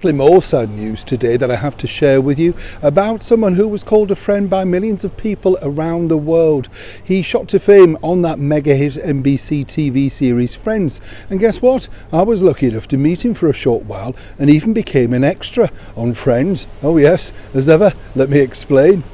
More sad news today that I have to share with you about someone who was called a friend by millions of people around the world. He shot to fame on that mega hit NBC TV series Friends, and guess what? I was lucky enough to meet him for a short while and even became an extra on Friends. Oh yes, as ever, let me explain.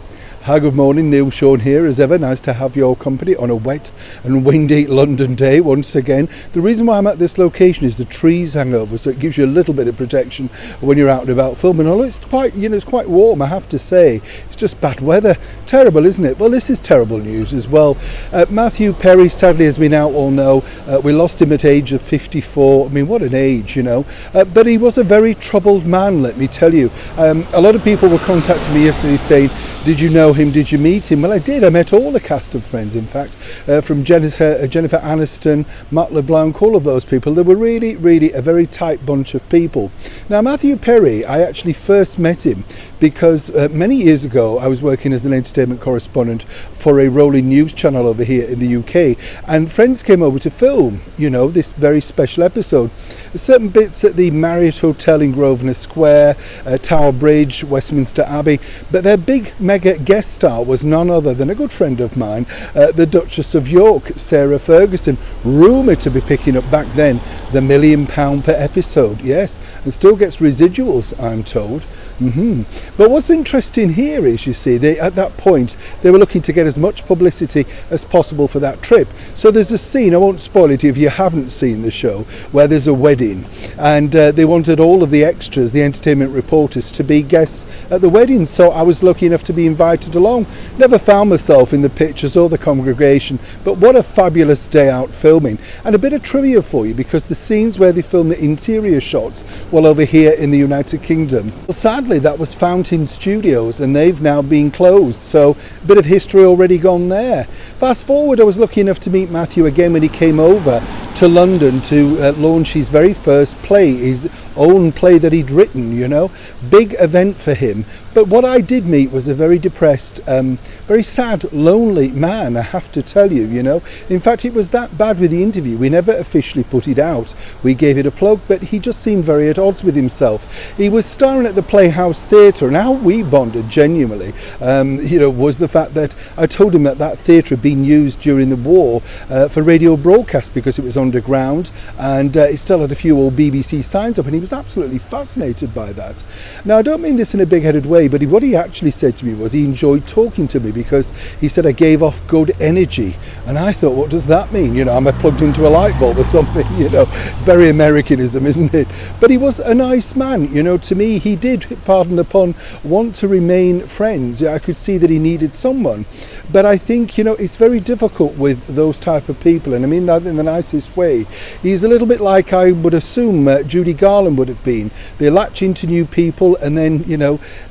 Hi, good morning, Neil Sean here. As ever, nice to have your company on a wet and windy London day once again. The reason why I'm at this location is the trees hang over, so it gives you a little bit of protection when you're out and about filming. Although it's quite, it's quite warm, I have to say. It's just bad weather. Terrible, isn't it? Well, this is terrible news as well. Matthew Perry, sadly, as we now all know, we lost him at age of 54. I mean, what an age, But he was a very troubled man, let me tell you. A lot of people were contacting me yesterday saying, did you know him? Did you meet him? Well, I did. I met all the cast of Friends, in fact, from Jennifer Aniston, Matt LeBlanc, all of those people. They were really a very tight bunch of people. Now, Matthew Perry, I actually first met him because many years ago I was working as an entertainment correspondent for a rolling news channel over here in the UK, and Friends came over to film, this very special episode. Certain bits at the Marriott Hotel in Grosvenor Square, Tower Bridge, Westminster Abbey, but their big mega guest star was none other than a good friend of mine, the Duchess of York, Sarah Ferguson, rumoured to be picking up back then the £1 million per episode, yes, and still gets residuals, I'm told. But what's interesting here is, you see, at that point they were looking to get as much publicity as possible for that trip. So there's a scene, I won't spoil it if you haven't seen the show, where there's a wedding, and they wanted all of the extras, the entertainment reporters, to be guests at the wedding. So I was lucky enough to be invited along. Never found myself in the pictures or the congregation, but what a fabulous day out filming. And a bit of trivia for you, because the scenes where they filmed the interior shots, well, over here in the United Kingdom, well, sadly that was Fountain Studios, and they've now been closed, so a bit of history already gone there. Fast forward, I was lucky enough to meet Matthew again when he came over to London to launch his very first play, his own play that he'd written, big event for him. But what I did meet was a very depressed, very sad, lonely man, I have to tell you, In fact, it was that bad with the interview. We never officially put it out. We gave it a plug, but he just seemed very at odds with himself. He was starring at the Playhouse Theatre, and how we bonded genuinely, was the fact that I told him that theatre had been used during the war for radio broadcast because it was underground, and it still had a few old BBC signs up, and he was absolutely fascinated by that. Now, I don't mean this in a big-headed way, but what he actually said to me was he enjoyed talking to me because he said I gave off good energy. And I thought, what does that mean? Am I plugged into a light bulb or something? Very Americanism, isn't it? But he was a nice man. To me, he did, pardon the pun, want to remain friends. I could see that he needed someone. But I think, it's very difficult with those type of people, and I mean that in the nicest way. He's a little bit like, I would assume, Judy Garland would have been. They latch into new people, and then,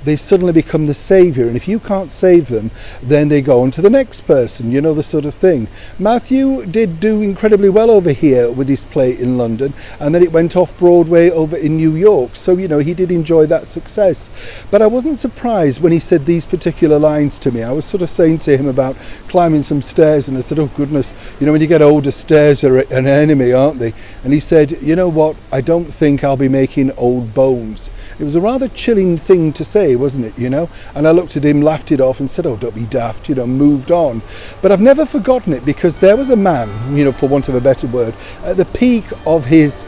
they suddenly become the saviour, and if you can't save them, then they go on to the next person, the sort of thing. Matthew did do incredibly well over here with his play in London, and then it went off Broadway over in New York, so he did enjoy that success. But I wasn't surprised when he said these particular lines to me. I was sort of saying to him about climbing some stairs, and I said, oh goodness, when you get older, stairs are an enemy, aren't they? And he said, you know what, I don't think I'll be making old bones. It was a rather chilling thing to say, wasn't it, And I looked at him, laughed it off and said, oh, don't be daft, moved on. But I've never forgotten it, because there was a man, for want of a better word, at the peak of his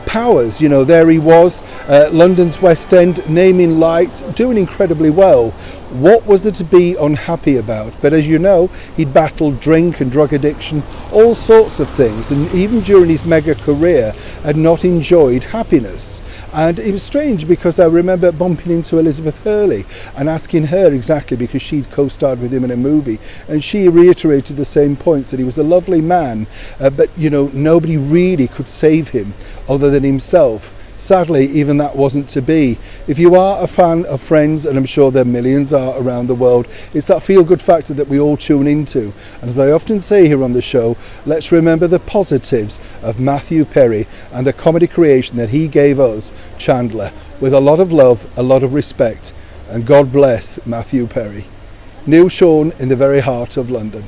powers. There he was, London's West End, naming lights, doing incredibly well. What was there to be unhappy about? But as you know, he'd battled drink and drug addiction, all sorts of things, and even during his mega career had not enjoyed happiness. And it was strange, because I remember bumping into Elizabeth Hurley and asking her exactly, because she'd co-starred with him in a movie, and she reiterated the same points, that he was a lovely man, but nobody really could save him other than himself. Sadly, even that wasn't to be. If you are a fan of Friends, and I'm sure there millions are around the world, it's that feel-good factor that we all tune into. And as I often say here on the show, let's remember the positives of Matthew Perry and the comedy creation that he gave us, Chandler, with a lot of love, a lot of respect. And God bless Matthew Perry. Neil Sean in the very heart of London.